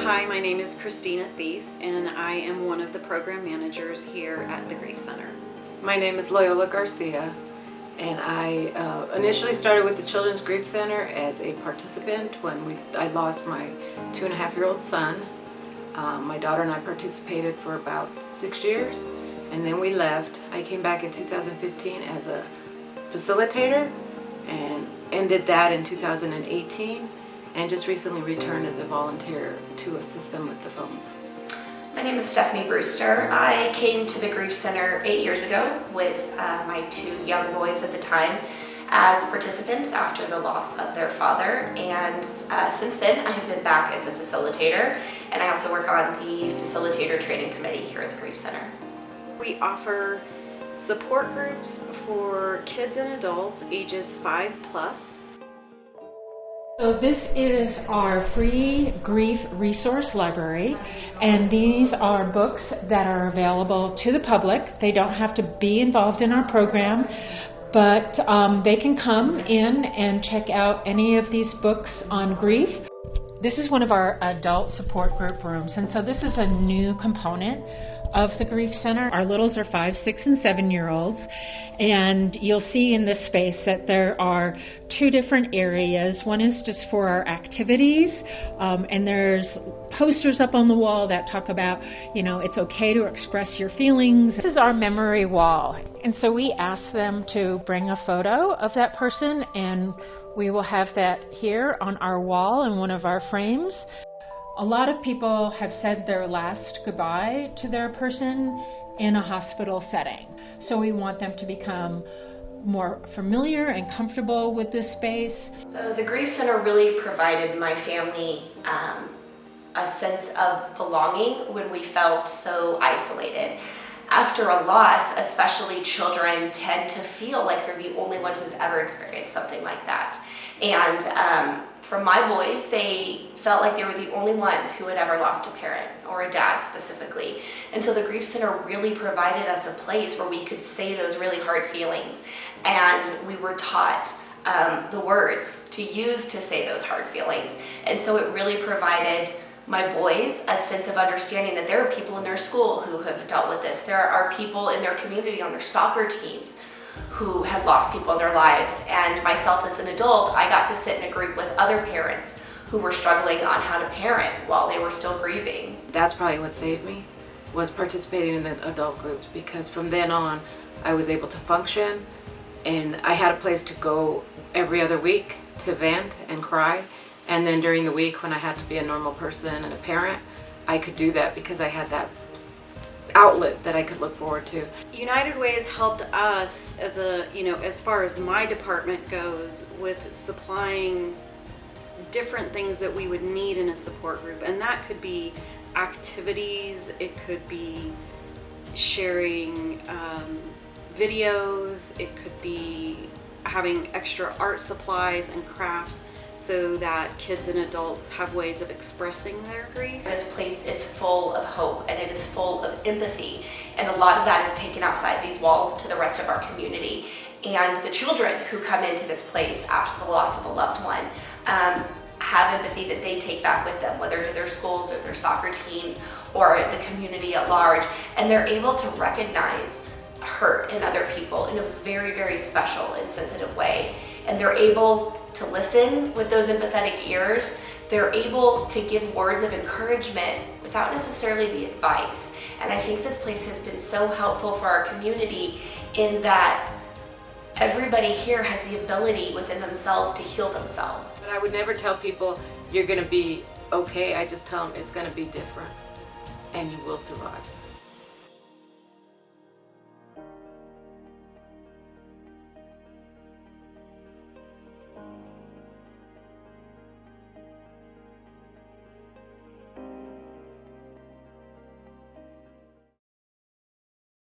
Hi, my name is Christina Thies, and I am one of the program managers here at the Grief Center. My name is Loyola Garcia, and I initially started with the Children's Grief Center as a participant when I lost my 2.5-year-old son. My daughter and I participated for about 6 years, and then we left. I came back in 2015 as a facilitator and ended that in 2018, and just recently returned as a volunteer to assist them with the phones. My name is Stephanie Brewster. I came to the Grief Center 8 years ago with my 2 young boys at the time as participants after the loss of their father, and since then I have been back as a facilitator, and I also work on the facilitator training committee here at the Grief Center. We offer support groups for kids and adults ages 5+. So this is our free grief resource library, and these are books that are available to the public. They don't have to be involved in our program, but they can come in and check out any of these books on grief. This is one of our adult support group rooms, and so this is a new component of the Grief Center. Our littles are 5, 6, and 7-year-olds, and you'll see in this space that there are 2 different areas. One is just for our activities, and there's posters up on the wall that talk about, it's okay to express your feelings. This is our memory wall, and so we ask them to bring a photo of that person, and we will have that here on our wall in one of our frames. A lot of people have said their last goodbye to their person in a hospital setting. So we want them to become more familiar and comfortable with this space. So the Grief Center really provided my family a sense of belonging when we felt so isolated. After a loss, especially children tend to feel like they're the only one who's ever experienced something like that. And for my boys, they felt like they were the only ones who had ever lost a parent, or a dad specifically. And so the Grief Center really provided us a place where we could say those really hard feelings. And we were taught the words to use to say those hard feelings. And so it really provided my boys a sense of understanding that there are people in their school who have dealt with this. There are people in their community on their soccer teams who have lost people in their lives. And myself as an adult, I got to sit in a group with other parents who were struggling on how to parent while they were still grieving. That's probably what saved me, was participating in the adult groups, because from then on I was able to function, and I had a place to go every other week to vent and cry. And then during the week when I had to be a normal person and a parent, I could do that because I had that outlet that I could look forward to. United Way has helped us as far as my department goes, with supplying different things that we would need in a support group. And that could be activities, it could be sharing videos, it could be having extra art supplies and crafts, so that kids and adults have ways of expressing their grief. This place is full of hope, and it is full of empathy, and a lot of that is taken outside these walls to the rest of our community. And the children who come into this place after the loss of a loved one have empathy that they take back with them, whether to their schools or their soccer teams or the community at large, and they're able to recognize hurt in other people in a very, very special and sensitive way. And they're able to listen with those empathetic ears. They're able to give words of encouragement without necessarily the advice. And I think this place has been so helpful for our community in that everybody here has the ability within themselves to heal themselves. But I would never tell people you're going to be okay. I just tell them it's going to be different and you will survive.